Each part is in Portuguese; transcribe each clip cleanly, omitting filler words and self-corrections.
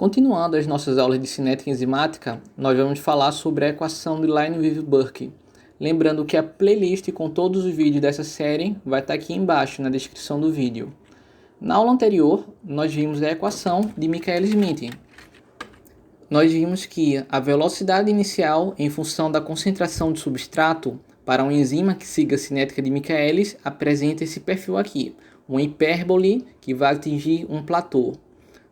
Continuando as nossas aulas de cinética enzimática, nós vamos falar sobre a equação de Lineweaver-Burke. Lembrando que a playlist com todos os vídeos dessa série vai estar aqui embaixo na descrição do vídeo. Na aula anterior, nós vimos a equação de Michaelis-Menten. Nós vimos que a velocidade inicial em função da concentração de substrato para uma enzima que siga a cinética de Michaelis apresenta esse perfil aqui, uma hipérbole que vai atingir um platô.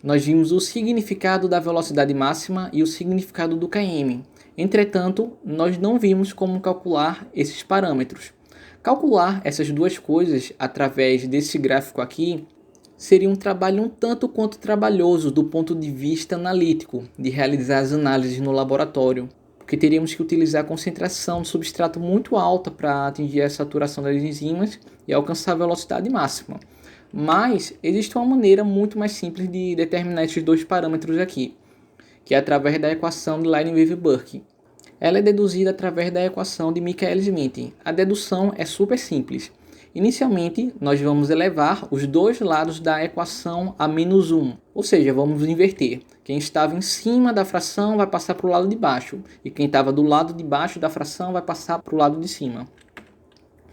Nós vimos o significado da velocidade máxima e o significado do km. Entretanto, nós não vimos como calcular esses parâmetros. Calcular essas duas coisas através desse gráfico aqui seria um trabalho um tanto quanto trabalhoso do ponto de vista analítico, de realizar as análises no laboratório, porque teríamos que utilizar a concentração de substrato muito alta para atingir a saturação das enzimas e alcançar a velocidade máxima. Mas existe uma maneira muito mais simples de determinar esses dois parâmetros aqui, que é através da equação de Lineweaver-Burke. Ela é deduzida através da equação de Michaelis-Menten. A dedução é super simples. Inicialmente, nós vamos elevar os dois lados da equação a menos 1, ou seja, vamos inverter. Quem estava em cima da fração vai passar para o lado de baixo, e quem estava do lado de baixo da fração vai passar para o lado de cima,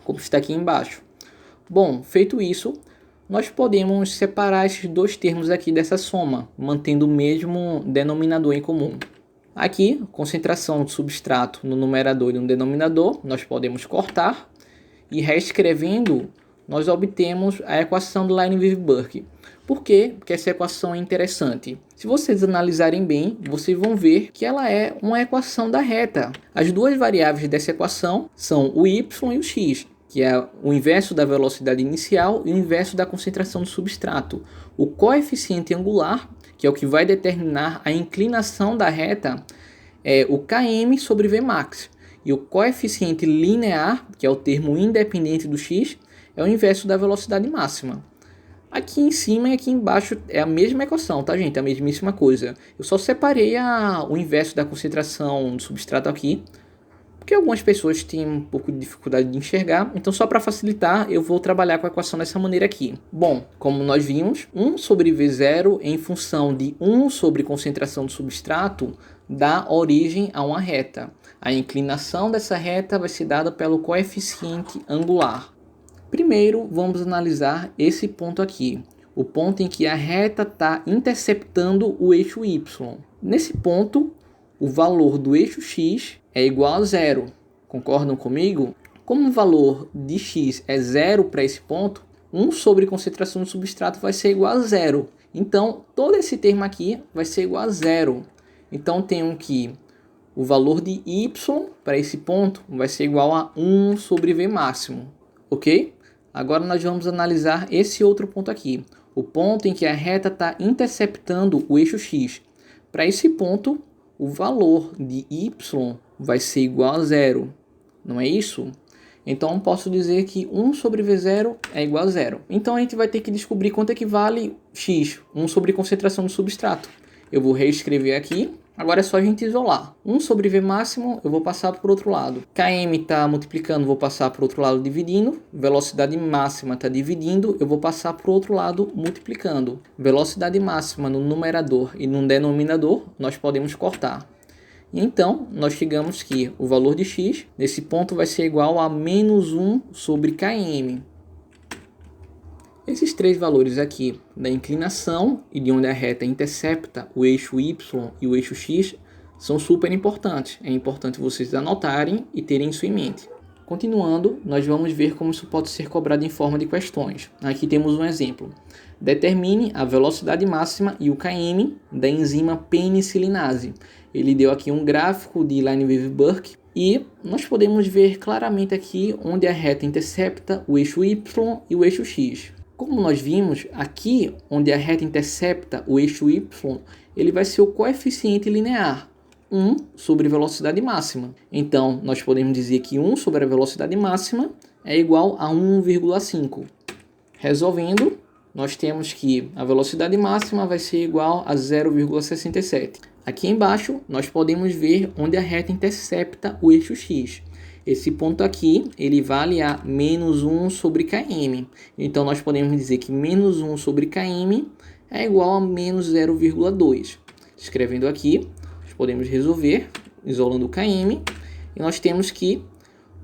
como está aqui embaixo. Bom, feito isso, nós podemos separar esses dois termos aqui dessa soma, mantendo o mesmo denominador em comum. Aqui, concentração de substrato no numerador e no denominador, nós podemos cortar, e reescrevendo, nós obtemos a equação do Lineweaver-Burke. Por quê? Porque essa equação é interessante. Se vocês analisarem bem, vocês vão ver que ela é uma equação da reta. As duas variáveis dessa equação são o y e o x, que é o inverso da velocidade inicial e o inverso da concentração do substrato. O coeficiente angular, que é o que vai determinar a inclinação da reta, é o km sobre Vmax. E o coeficiente linear, que é o termo independente do x, é o inverso da velocidade máxima. Aqui em cima e aqui embaixo é a mesma equação, tá, gente? É a mesmíssima coisa. Eu só separei o inverso da concentração do substrato aqui, porque algumas pessoas têm um pouco de dificuldade de enxergar, então só para facilitar eu vou trabalhar com a equação dessa maneira aqui. Bom, como nós vimos, 1 sobre V0 em função de 1 sobre concentração do substrato dá origem a uma reta. A inclinação dessa reta vai ser dada pelo coeficiente angular. Primeiro vamos analisar esse ponto aqui, o ponto em que a reta está interceptando o eixo Y. Nesse ponto, o valor do eixo x é igual a zero. Concordam comigo? Como o valor de x é zero para esse ponto, 1 sobre concentração do substrato vai ser igual a zero. Então, todo esse termo aqui vai ser igual a zero. Então, tenho que o valor de y para esse ponto vai ser igual a 1 sobre v máximo. Ok? Agora, nós vamos analisar esse outro ponto aqui. O ponto em que a reta está interceptando o eixo x. Para esse ponto, o valor de y vai ser igual a zero, não é isso? Então, posso dizer que 1 sobre V0 é igual a zero. Então, a gente vai ter que descobrir quanto equivale x, 1 sobre concentração do substrato. Eu vou reescrever aqui. Agora é só a gente isolar. 1 sobre V máximo, eu vou passar para o outro lado. Km está multiplicando, vou passar para o outro lado dividindo. Velocidade máxima está dividindo, eu vou passar para o outro lado multiplicando. Velocidade máxima no numerador e no denominador, nós podemos cortar. Então, nós chegamos que o valor de x, nesse ponto, vai ser igual a menos 1 sobre km. Esses três valores aqui, da inclinação e de onde a reta intercepta o eixo y e o eixo x, são super importantes. É importante vocês anotarem e terem isso em mente. Continuando, nós vamos ver como isso pode ser cobrado em forma de questões. Aqui temos um exemplo. Determine a velocidade máxima e o km da enzima penicilinase. Ele deu aqui um gráfico de Lineweaver-Burke e nós podemos ver claramente aqui onde a reta intercepta o eixo y e o eixo x. Como nós vimos, aqui onde a reta intercepta o eixo y, ele vai ser o coeficiente linear, 1 sobre velocidade máxima. Então, nós podemos dizer que 1 sobre a velocidade máxima é igual a 1,5. Resolvendo, nós temos que a velocidade máxima vai ser igual a 0,67. Aqui embaixo, nós podemos ver onde a reta intercepta o eixo x. Esse ponto aqui, ele vale a menos 1 sobre km. Então, nós podemos dizer que menos 1 sobre km é igual a menos 0,2. Escrevendo aqui, nós podemos resolver, isolando o Km, e nós temos que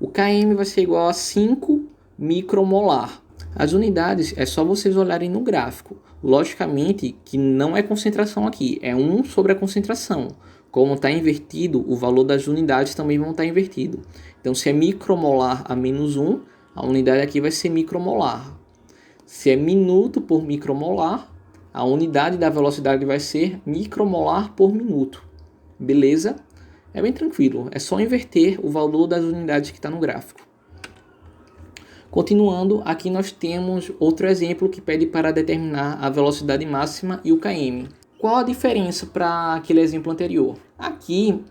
o Km vai ser igual a 5 micromolar. As unidades é só vocês olharem no gráfico. Logicamente que não é concentração aqui, é 1 sobre a concentração. Como está invertido, o valor das unidades também vão estar invertido. Então, se é micromolar a menos 1, a unidade aqui vai ser micromolar. Se é minuto por micromolar, a unidade da velocidade vai ser micromolar por minuto. Beleza? É bem tranquilo, é só inverter o valor das unidades que está no gráfico. Continuando, aqui nós temos outro exemplo que pede para determinar a velocidade máxima e o Km. Qual a diferença para aquele exemplo anterior? Aqui,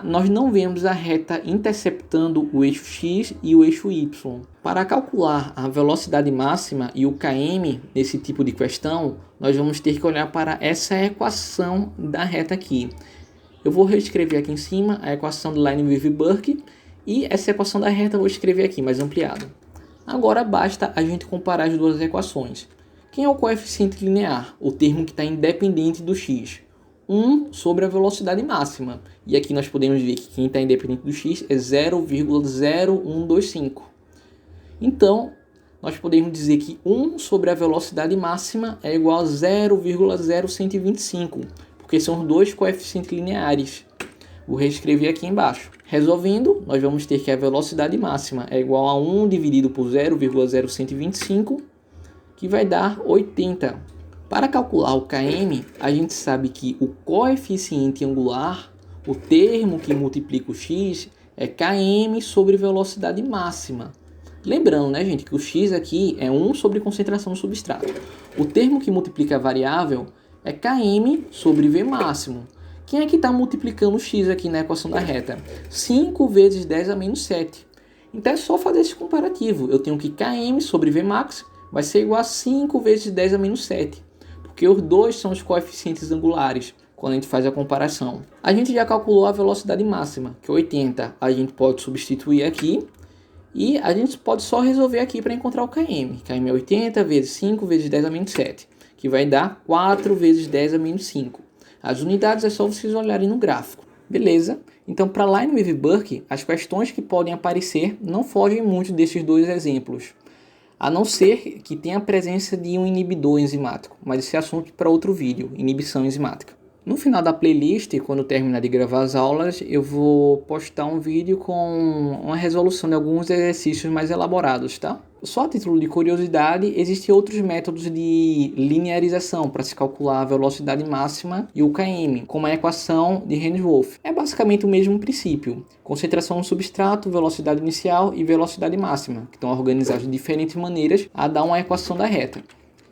nós não vemos a reta interceptando o eixo x e o eixo y. Para calcular a velocidade máxima e o Km nesse tipo de questão, nós vamos ter que olhar para essa equação da reta aqui. Eu vou reescrever aqui em cima a equação do Lineweaver-Burke e essa equação da reta eu vou escrever aqui mais ampliado. Agora basta a gente comparar as duas equações. Quem é o coeficiente linear? O termo que está independente do x. 1 sobre a velocidade máxima. E aqui nós podemos ver que quem está independente do x é 0,0125. Então, nós podemos dizer que 1 sobre a velocidade máxima é igual a 0,0125, porque são os dois coeficientes lineares. Vou reescrever aqui embaixo. Resolvendo, nós vamos ter que a velocidade máxima é igual a 1 dividido por 0,0125, que vai dar 80. Para calcular o Km, a gente sabe que o coeficiente angular, o termo que multiplica o x, é Km sobre velocidade máxima. Lembrando, né, gente, que o x aqui é 1 sobre concentração no substrato. O termo que multiplica a variável é Km sobre V máximo. Quem é que está multiplicando o x aqui na equação da reta? 5 vezes 10 a menos 7. Então é só fazer esse comparativo. Eu tenho que Km sobre Vmax vai ser igual a 5 vezes 10 a menos 7. Porque os dois são os coeficientes angulares quando a gente faz a comparação. A gente já calculou a velocidade máxima, que é 80. A gente pode substituir aqui. E a gente pode só resolver aqui para encontrar o Km. Km é 80 vezes 5 vezes 10 a menos 7. Que vai dar 4 vezes 10 a menos 5. As unidades é só vocês olharem no gráfico. Beleza? Então, para Lineweaver-Burke, as questões que podem aparecer não fogem muito desses dois exemplos. A não ser que tenha a presença de um inibidor enzimático. Mas esse é assunto para outro vídeo, inibição enzimática. No final da playlist, quando terminar de gravar as aulas, eu vou postar um vídeo com uma resolução de alguns exercícios mais elaborados, tá? Só a título de curiosidade, existem outros métodos de linearização para se calcular a velocidade máxima e o Km, como a equação de Hainsworth. É basicamente o mesmo princípio. Concentração no substrato, velocidade inicial e velocidade máxima, que estão organizados de diferentes maneiras a dar uma equação da reta.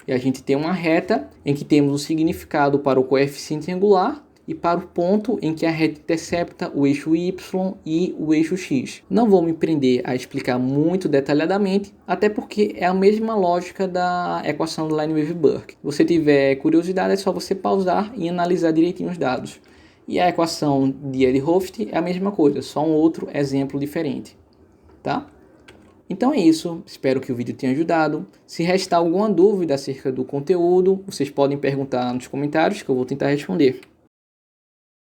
E a gente tem uma reta em que temos um significado para o coeficiente angular e para o ponto em que a reta intercepta o eixo y e o eixo x. Não vou me prender a explicar muito detalhadamente, até porque é a mesma lógica da equação do Lineweaver-Burke. Se você tiver curiosidade, é só você pausar e analisar direitinho os dados. E a equação de Eadie-Hooft é a mesma coisa, só um outro exemplo diferente, tá? Então é isso, espero que o vídeo tenha ajudado. Se restar alguma dúvida acerca do conteúdo, vocês podem perguntar nos comentários que eu vou tentar responder.